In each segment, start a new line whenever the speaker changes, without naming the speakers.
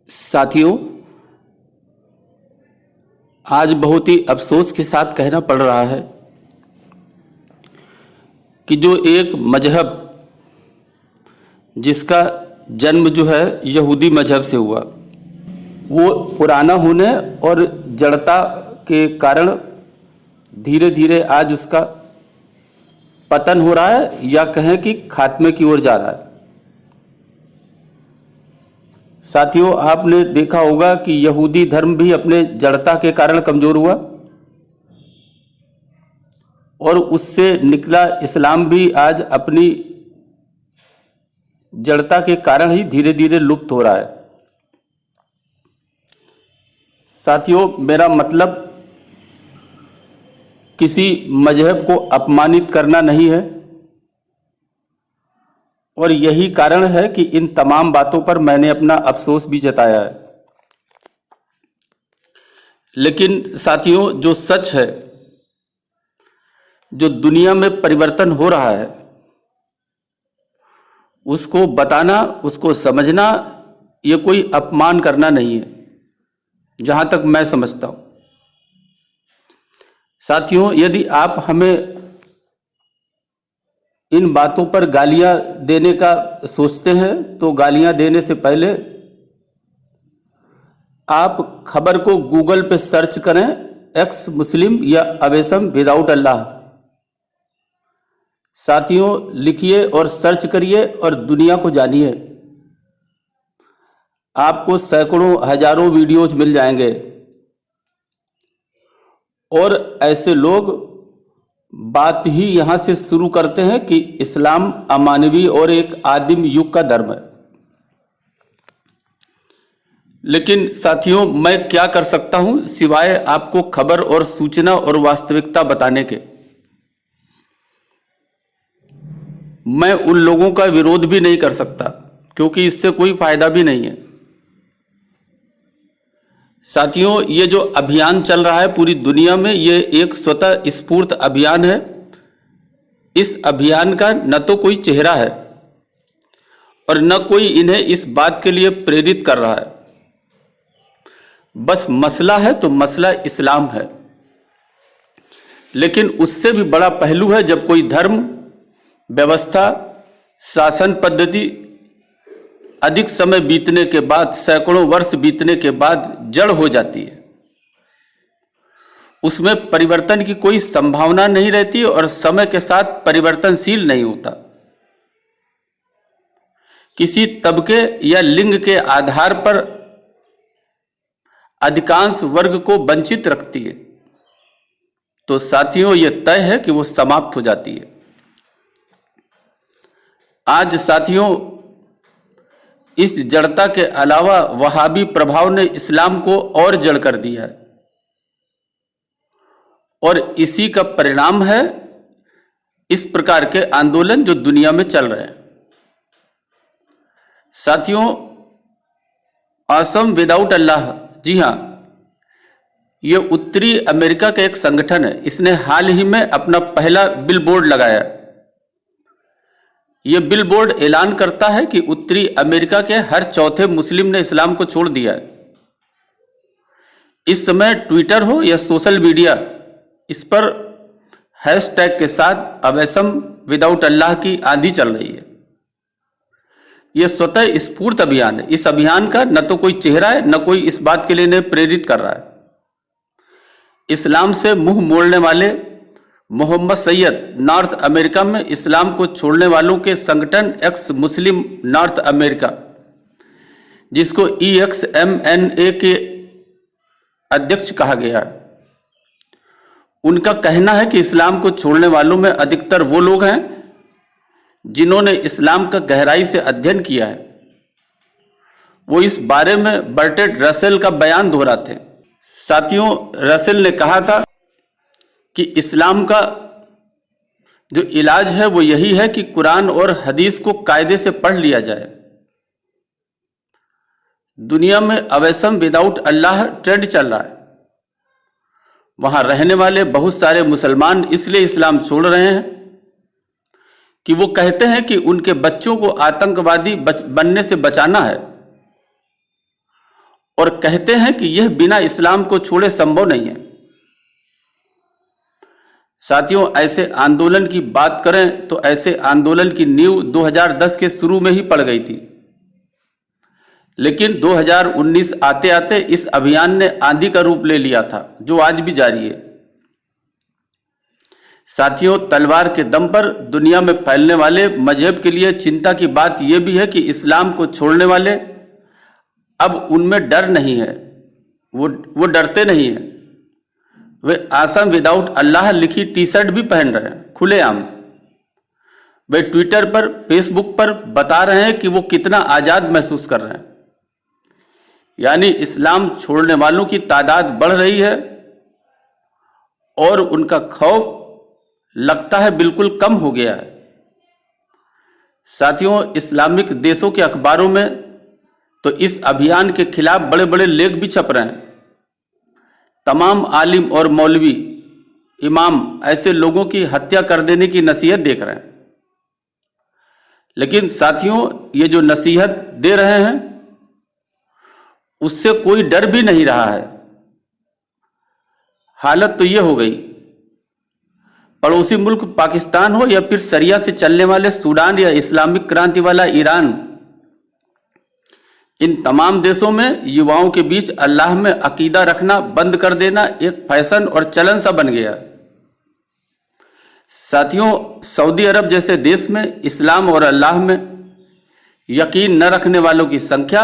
साथियों, आज बहुत ही अफसोस के साथ कहना पड़ रहा है कि जो एक मजहब जिसका जन्म जो है यहूदी मजहब से हुआ, वो पुराना होने और जड़ता के कारण धीरे धीरे आज उसका पतन हो रहा है या कहें कि खात्मे की ओर जा रहा है। साथियों, आपने देखा होगा कि यहूदी धर्म भी अपने जड़ता के कारण कमजोर हुआ और उससे निकला इस्लाम भी आज अपनी जड़ता के कारण ही धीरे धीरे लुप्त हो रहा है। साथियों, मेरा मतलब किसी मजहब को अपमानित करना नहीं है और यही कारण है कि इन तमाम बातों पर मैंने अपना अफसोस भी जताया है। लेकिन साथियों, जो सच है, जो दुनिया में परिवर्तन हो रहा है, उसको बताना, उसको समझना, ये कोई अपमान करना नहीं है, जहां तक मैं समझता हूं। साथियों, यदि आप हमें इन बातों पर गालियां देने का सोचते हैं तो गालियां देने से पहले आप खबर को गूगल पे सर्च करें, एक्स मुस्लिम या अवेसम विदाउट अल्लाह। साथियों, लिखिए और सर्च करिए और दुनिया को जानिए। आपको सैकड़ों हजारों वीडियोज मिल जाएंगे और ऐसे लोग बात ही यहां से शुरू करते हैं कि इस्लाम अमानवीय और एक आदिम युग का धर्म है। लेकिन साथियों, मैं क्या कर सकता हूं सिवाय आपको खबर और सूचना और वास्तविकता बताने के। मैं उन लोगों का विरोध भी नहीं कर सकता क्योंकि इससे कोई फायदा भी नहीं है। साथियों, ये जो अभियान चल रहा है पूरी दुनिया में, ये एक स्वतः स्फूर्त अभियान है। इस अभियान का न तो कोई चेहरा है और न कोई इन्हें इस बात के लिए प्रेरित कर रहा है। बस मसला है तो मसला इस्लाम है। लेकिन उससे भी बड़ा पहलू है जब कोई धर्म, व्यवस्था, शासन पद्धति अधिक समय बीतने के बाद, सैकड़ों वर्ष बीतने के बाद जड़ हो जाती है। उसमें परिवर्तन की कोई संभावना नहीं रहती और समय के साथ परिवर्तनशील नहीं होता। किसी तबके या लिंग के आधार पर अधिकांश वर्ग को वंचित रखती है तो साथियों, यह तय है कि वो समाप्त हो जाती है। आज साथियों, इस जड़ता के अलावा वहाबी प्रभाव ने इस्लाम को और जड़ कर दिया है और इसी का परिणाम है इस प्रकार के आंदोलन जो दुनिया में चल रहे हैं। साथियों, आसम विदाउट अल्लाह, जी हां, यह उत्तरी अमेरिका का एक संगठन है। इसने हाल ही में अपना पहला बिलबोर्ड लगाया। यह बिलबोर्ड ऐलान करता है कि उत्तरी अमेरिका के हर चौथे मुस्लिम ने इस्लाम को छोड़ दिया है। इस समय ट्विटर हो या सोशल मीडिया, इस पर हैशटैग के साथ अवैसम विदाउट अल्लाह की आंधी चल रही है। यह स्वतः स्फूर्त अभियान है। इस अभियान का न तो कोई चेहरा है, न कोई इस बात के लिए इन्हें प्रेरित कर रहा है। इस्लाम से मुंह मोड़ने वाले मोहम्मद सैयद नॉर्थ अमेरिका में इस्लाम को छोड़ने वालों के संगठन एक्स मुस्लिम नॉर्थ अमेरिका, जिसको EXMNA के अध्यक्ष कहा गया है, उनका कहना है कि इस्लाम को छोड़ने वालों में अधिकतर वो लोग हैं जिन्होंने इस्लाम का गहराई से अध्ययन किया है। वो इस बारे में बर्ट्रेड रसेल का बयान दोहराते हैं। साथियों, रसेल ने कहा था कि इस्लाम का जो इलाज है वो यही है कि कुरान और हदीस को कायदे से पढ़ लिया जाए। दुनिया में अवैसम विदाउट अल्लाह ट्रेंड चल रहा है। वहां रहने वाले बहुत सारे मुसलमान इसलिए इस्लाम छोड़ रहे हैं कि वो कहते हैं कि उनके बच्चों को आतंकवादी बनने से बचाना है और कहते हैं कि यह बिना इस्लाम को छोड़े संभव नहीं है। साथियों, ऐसे आंदोलन की बात करें तो ऐसे आंदोलन की नींव 2010 के शुरू में ही पड़ गई थी, लेकिन 2019 आते आते इस अभियान ने आंधी का रूप ले लिया था, जो आज भी जारी है। साथियों, तलवार के दम पर दुनिया में फैलने वाले मजहब के लिए चिंता की बात यह भी है कि इस्लाम को छोड़ने वाले अब उनमें डर नहीं है, वो डरते नहीं है। वे आसम विदाउट अल्लाह लिखी टी शर्ट भी पहन रहे हैं खुलेआम। वे ट्विटर पर, फेसबुक पर बता रहे हैं कि वो कितना आज़ाद महसूस कर रहे हैं। यानी इस्लाम छोड़ने वालों की तादाद बढ़ रही है और उनका खौफ लगता है बिल्कुल कम हो गया है। साथियों, इस्लामिक देशों के अखबारों में तो इस अभियान के खिलाफ बड़े बड़े लेख भी छप रहे हैं। तमाम आलिम और मौलवी, इमाम ऐसे लोगों की हत्या कर देने की नसीहत देख रहे हैं। लेकिन साथियों, ये जो नसीहत दे रहे हैं उससे कोई डर भी नहीं रहा है। हालत तो ये हो गई, पड़ोसी मुल्क पाकिस्तान हो या फिर शरिया से चलने वाले सूडान या इस्लामिक क्रांति वाला ईरान, इन तमाम देशों में युवाओं के बीच अल्लाह में अकीदा रखना बंद कर देना एक फैशन और चलन सा बन गया। साथियों, सऊदी अरब जैसे देश में इस्लाम और अल्लाह में यकीन न रखने वालों की संख्या,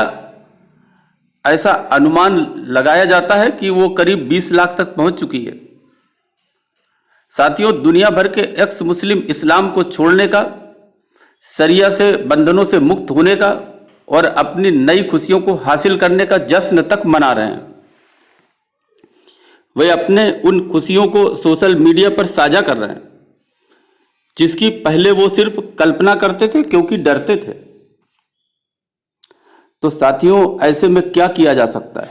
ऐसा अनुमान लगाया जाता है कि वो करीब 20 लाख तक पहुंच चुकी है। साथियों, दुनिया भर के एक्स मुस्लिम इस्लाम को छोड़ने का, शरिया से बंधनों से मुक्त होने का और अपनी नई खुशियों को हासिल करने का जश्न तक मना रहे हैं। वे अपने उन खुशियों को सोशल मीडिया पर साझा कर रहे हैं जिसकी पहले वो सिर्फ कल्पना करते थे क्योंकि डरते थे। तो साथियों, ऐसे में क्या किया जा सकता है?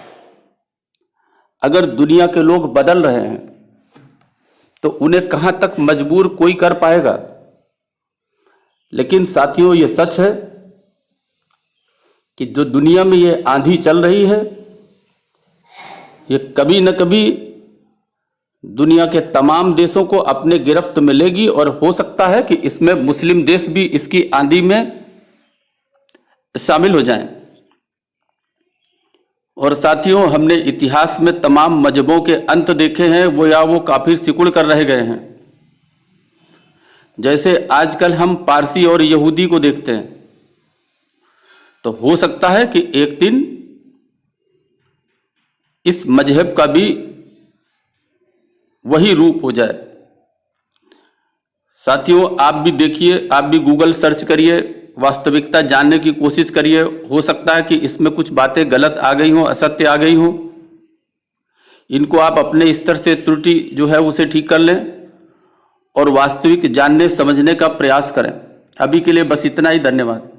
अगर दुनिया के लोग बदल रहे हैं तो उन्हें कहां तक मजबूर कोई कर पाएगा। लेकिन साथियों, ये सच है कि जो दुनिया में ये आंधी चल रही है, ये कभी न कभी दुनिया के तमाम देशों को अपने गिरफ्त में लेगी और हो सकता है कि इसमें मुस्लिम देश भी इसकी आंधी में शामिल हो जाएं। और साथियों, हमने इतिहास में तमाम मजहबों के अंत देखे हैं, वो काफी सिकुड़ कर रह गए हैं। जैसे आजकल हम पारसी और यहूदी को देखते हैं, तो हो सकता है कि एक दिन इस मजहब का भी वही रूप हो जाए। साथियों, आप भी देखिए, आप भी गूगल सर्च करिए, वास्तविकता जानने की कोशिश करिए। हो सकता है कि इसमें कुछ बातें गलत आ गई हों, असत्य आ गई हों। इनको आप अपने स्तर से त्रुटि जो है उसे ठीक कर लें और वास्तविक जानने समझने का प्रयास करें। अभी के लिए बस इतना ही। धन्यवाद।